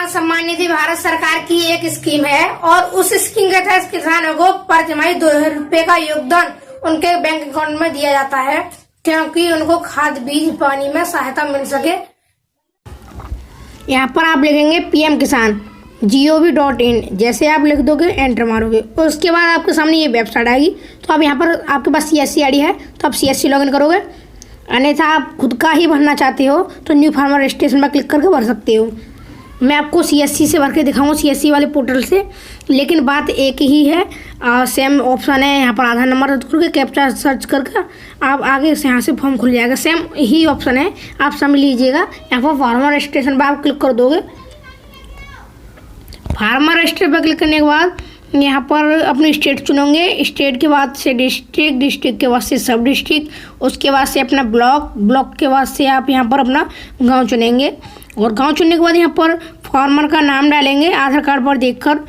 किसान सम्मान निधि भारत सरकार की एक स्कीम है और उस स्कीम के तहत किसानों को पर तिमाही 2,000 रुपए का योगदान उनके बैंक अकाउंट में दिया जाता है क्योंकि उनको खाद बीज पानी में सहायता मिल सके। यहाँ पर आप लिखेंगे PM किसान gov.in। जैसे आप लिख दोगे एंटर मारोगे उसके बाद आपके सामने ये वेबसाइट आएगी। तो अब यहाँ पर आपके पास CSC ID है तो आप CSC लॉगिन करोगे, अन्यथा आप खुद का ही भरना चाहते हो तो न्यू फार्मर रजिस्ट्रेशन पर क्लिक करके भर सकते हो। मैं आपको CSC से भर के दिखाऊंगा, CSC वाले पोर्टल से, लेकिन बात एक ही है। सेम ऑप्शन है, यहाँ पर आधार नंबर करके कैप्चा सर्च करके आप आगे से यहाँ से फॉर्म खुल जाएगा। सेम ही ऑप्शन है, आप समझ लीजिएगा। यहाँ पर फार्मर रजिस्ट्रेशन पर आप क्लिक कर दोगे। फार्मर रजिस्टर पर क्लिक करने के बाद यहाँ पर अपने स्टेट चुनेंगे। स्टेट के बाद से डिस्ट्रिक्ट, डिस्ट्रिक्ट के बाद से सब डिस्ट्रिक्ट, उसके बाद से अपना ब्लॉक, ब्लॉक के बाद से आप यहाँ पर अपना गांव चुनेंगे। और गांव चुनने के बाद यहाँ पर फार्मर का नाम डालेंगे आधार कार्ड पर देखकर।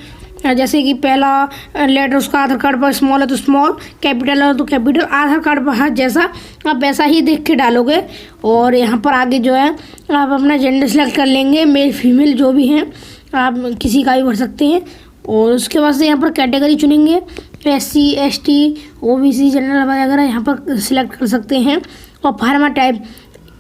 जैसे कि पहला लेटर उसका आधार कार्ड पर स्मॉल है तो स्मॉल, कैपिटल है तो कैपिटल, आधार कार्ड पर है जैसा आप वैसा ही देख के डालोगे। और यहाँ पर आगे जो है आप अपना जेंडर सेलेक्ट कर लेंगे, मेल फीमेल जो भी हैं आप किसी का भी भर सकते हैं। और उसके बाद से यहाँ पर कैटेगरी चुनेंगे, SC ST OBC जनरल वगैरह यहाँ पर सिलेक्ट कर सकते हैं। और फार्मर टाइप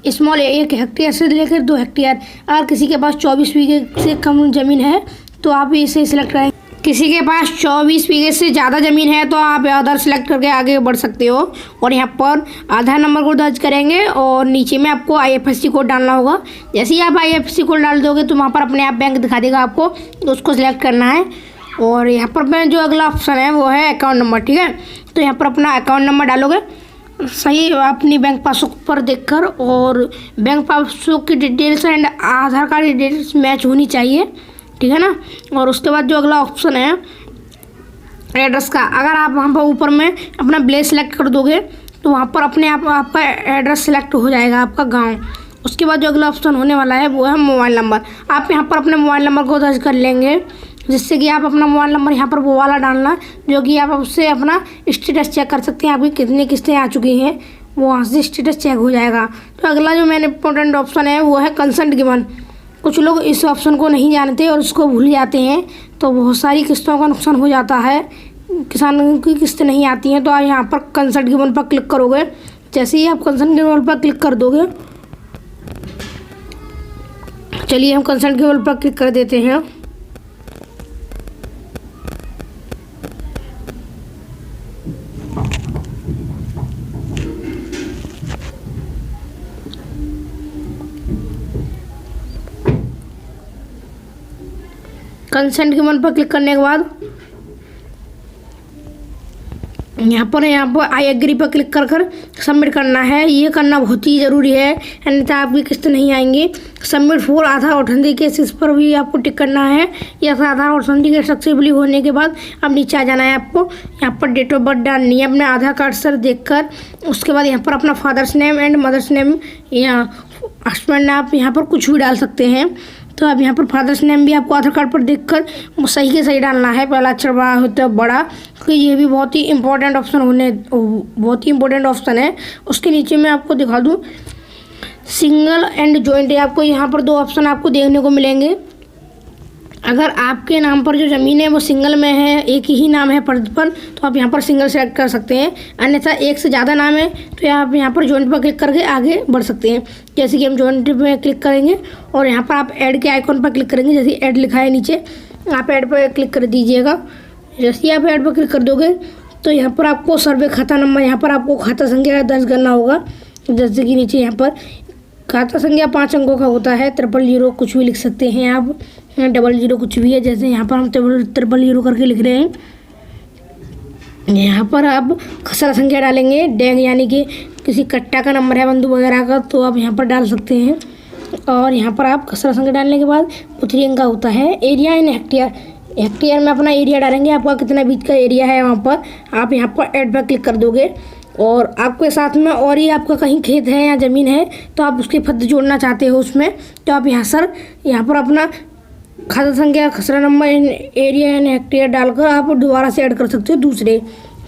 स्मॉल 1 हेक्टेयर से लेकर 2 हेक्टेयर। अगर किसी के पास 24 बीघे से कम ज़मीन है तो आप इसे सिलेक्ट करें। किसी के पास 24 बीघे से ज़्यादा ज़मीन है तो आप अदर सेलेक्ट करके आगे बढ़ सकते हो। और यहाँ पर आधार नंबर को दर्ज करेंगे और नीचे में आपको IFSC कोड डालना होगा। जैसे ही आप IFSC कोड डाल दोगे तो वहाँ पर अपने आप बैंक दिखा देगा आपको, तो उसको सिलेक्ट करना है। और यहाँ पर मैं जो अगला ऑप्शन है वो है अकाउंट नंबर, ठीक है। तो यहाँ पर अपना अकाउंट नंबर डालोगे सही अपनी बैंक पासबुक पर देखकर, और बैंक पासबुक की details and Aadhaar card details match होनी चाहिए, ठीक है ना। और उसके बाद जो अगला ऑप्शन है एड्रेस का, अगर आप वहाँ पर ऊपर में अपना विलेज सेलेक्ट कर दोगे तो वहाँ पर अपने आप आपका एड्रेस सेलेक्ट हो जाएगा, आपका गांव। उसके बाद जो अगला ऑप्शन होने वाला है वो है मोबाइल नंबर। आप यहाँ पर अपने मोबाइल नंबर को दर्ज कर लेंगे, जिससे कि आप अपना मोबाइल नंबर यहाँ पर वो वाला डालना जो कि आप उससे अपना स्टेटस चेक कर सकते हैं, आपकी कितनी किस्तें आ चुकी हैं, वो वहाँ से स्टेटस चेक हो जाएगा। तो अगला जो मैंने इंपॉर्टेंट ऑप्शन है वो है कंसेंट गिवन। कुछ लोग इस ऑप्शन को नहीं जानते और उसको भूल जाते हैं, तो बहुत सारी किस्तों का नुकसान हो जाता है, किसानों की किस्तें नहीं आती हैं। तो आप यहाँ पर कंसेंट गिवन पर क्लिक करोगे। जैसे ही आप कंसेंट गिवन पर क्लिक कर दोगे, चलिए हम कंसेंट गिवन पर क्लिक कर देते हैं। कंसेंट गिवन पर क्लिक करने के बाद यहाँ पर आई एग्री पर क्लिक कर सबमिट करना है। ये करना बहुत ही ज़रूरी है, अन्यथा आपकी किस्त नहीं आएंगी। सबमिट फॉर आधार ऑथेंटिकेशन पर भी आपको टिक करना है। यह आधार ऑथेंटिकेशन सक्सेसफुली होने के बाद अब नीचे आ जाना है। आपको यहाँ पर डेट ऑफ बर्थ डालनी है अपने आधार कार्ड से देखकर। उसके बाद यहाँ पर अपना father's name and mother's name या हस्बैंड आप यहाँ पर कुछ भी डाल सकते हैं। तो अब यहाँ पर फादर्स नेम भी आपको आधार कार्ड पर देखकर सही के सही डालना है, पहला अक्षर बड़ा हो तो बड़ा, क्योंकि ये भी बहुत ही इंपॉर्टेंट ऑप्शन है। उसके नीचे मैं आपको दिखा दूँ सिंगल एंड जॉइंट, आपको यहाँ पर 2 ऑप्शन आपको देखने को मिलेंगे। अगर आपके नाम पर जो ज़मीन है वो सिंगल में है, एक ही नाम है फर्द पर, तो आप यहाँ पर सिंगल सेलेक्ट कर सकते हैं। अन्यथा एक से ज़्यादा नाम है तो आप यहाँ पर जॉइंट पर क्लिक करके आगे बढ़ सकते हैं। जैसे कि हम जॉइंट पे क्लिक करेंगे और यहाँ पर आप ऐड के आइकॉन पर क्लिक करेंगे। जैसे ऐड लिखा है नीचे, आप ऐड पर क्लिक कर दीजिएगा। जैसे ही आप ऐड पर क्लिक कर दोगे तो यहाँ पर आपको सर्वे खाता नंबर, यहाँ पर आपको खाता संख्या दर्ज करना होगा। जैसे कि नीचे यहाँ पर खाता संख्या 5 अंकों का होता है, 000 कुछ भी लिख सकते हैं आप, 00 कुछ भी है। जैसे यहाँ पर हम 000 करके लिख रहे हैं। यहाँ पर आप खसरा संख्या डालेंगे, डैग यानी कि किसी कट्टा का नंबर है बंदूक वगैरह का, तो आप यहाँ पर डाल सकते हैं। और यहाँ पर आप खसरा संख्या डालने के बाद 3 अंक का होता है। एरिया इन हेक्टेयर, हेक्टेयर में अपना एरिया डालेंगे, आपका कितना बीच का एरिया है वहाँ पर। आप यहाँ पर ऐड पर क्लिक कर दोगे और आपके साथ में और ही आपका कहीं खेत है या ज़मीन है तो आप उसके फर्द जोड़ना चाहते हो उसमें, तो आप यहाँ पर अपना खाता संख्या, खसरा नंबर, एरिया एंड हेक्टेयर डालकर आप दोबारा से ऐड कर सकते हो दूसरे,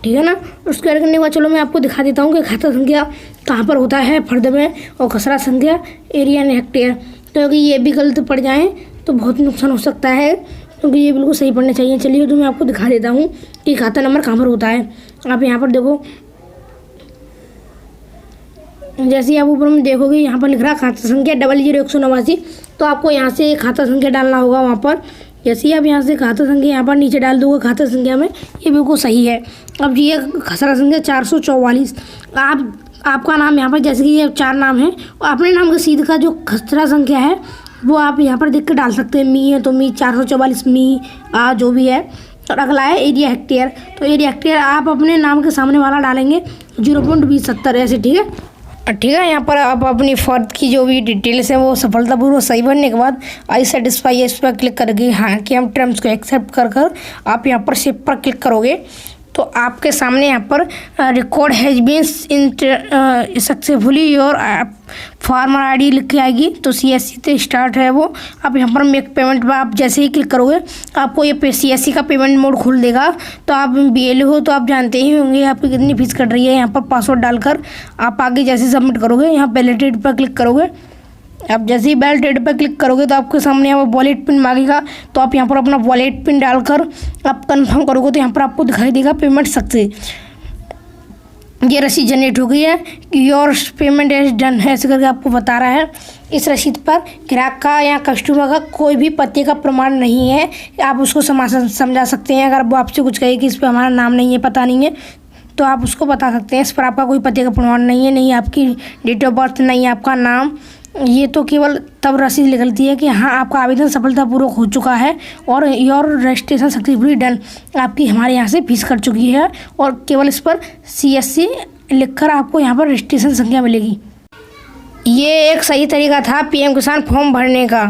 ठीक है ना। उसको ऐड करने के बाद चलो मैं आपको दिखा देता हूँ कि खाता संख्या कहाँ पर होता है फर्द में और खसरा संख्या, एरिया एंड हेक्टेयर। तो अगर ये भी गलत पड़ जाए तो बहुत नुकसान हो सकता है, क्योंकि ये बिल्कुल सही पढ़ना चाहिए। चलिए तो मैं आपको दिखा देता हूँ कि खाता नंबर कहाँ पर होता है। आप यहाँ पर देखो, जैसे ही आप ऊपर में देखोगे यहाँ पर लिख रहा है खाता संख्या 00189, तो आपको यहाँ से खाता संख्या डालना होगा वहाँ पर। जैसे ही आप यहाँ से खाता संख्या यहाँ पर नीचे डाल दोगे खाता संख्या में, ये बिल्कुल सही है। अब ये खसरा संख्या 444। आपका नाम यहाँ पर, जैसे कि ये 4 नाम है, और अपने नाम के सीध का जो खसरा संख्या है वो आप यहाँ पर देख कर डाल सकते हैं। मी है तो मी, 444 मी, जो भी है। और अगला है एरिया हेक्टेयर। तो एरिया हेक्टेयर आप अपने नाम के सामने वाला डालेंगे 0.2070 ऐसे, ठीक है। ठीक है, यहाँ पर आप अपनी फर्द की जो भी डिटेल्स हैं वो सफलतापूर्वक सही भरने के बाद आई सेटिस्फाई इस पर क्लिक करके हाँ कि हम टर्म्स को एक्सेप्ट कर आप यहाँ पर सेव पर क्लिक करोगे तो आपके सामने यहाँ पर record has been successfully your farmer ID लिख के आएगी। तो CSC से स्टार्ट है वो। आप यहाँ पर मेक पेमेंट पर आप जैसे ही क्लिक करोगे आपको ये CSC का पेमेंट मोड खोल देगा। तो आप BLO हो तो आप जानते ही होंगे आपकी कितनी फीस कट रही है। यहाँ पर पासवर्ड डालकर आप आगे जैसे सबमिट करोगे, यहाँ वैलिडेट पर क्लिक करोगे। आप जैसे ही वैलिडेट पर क्लिक करोगे तो आपके सामने यहाँ पर वॉलेट पिन मांगेगा। तो आप यहाँ पर अपना वॉलेट पिन डालकर आप कंफर्म करोगे तो यहाँ पर आपको दिखाई देगा पेमेंट सक्सेस। ये रसीद जनरेट हो गई है, योर पेमेंट इज डन है ऐसे करके आपको बता रहा है। इस रसीद पर ग्राहक का या कस्टमर का कोई भी पते का प्रमाण नहीं है। आप उसको समझा सकते हैं। अगर वो आपसे कुछ कहे कि इस पर हमारा नाम नहीं है, पता नहीं है, तो आप उसको बता सकते हैं इस पर आपका कोई पते का प्रमाण नहीं है, नहीं आपकी डेट ऑफ बर्थ, नहीं आपका नाम। ये तो केवल तब रसीद निकलती है कि हाँ आपका आवेदन सफलतापूर्वक हो चुका है और योर रजिस्ट्रेशन सक्सेसफुली डन, आपकी हमारे यहाँ से फीस कट चुकी है। और केवल इस पर CSC लिखकर आपको यहाँ पर रजिस्ट्रेशन संख्या मिलेगी। ये एक सही तरीका था PM किसान फॉर्म भरने का।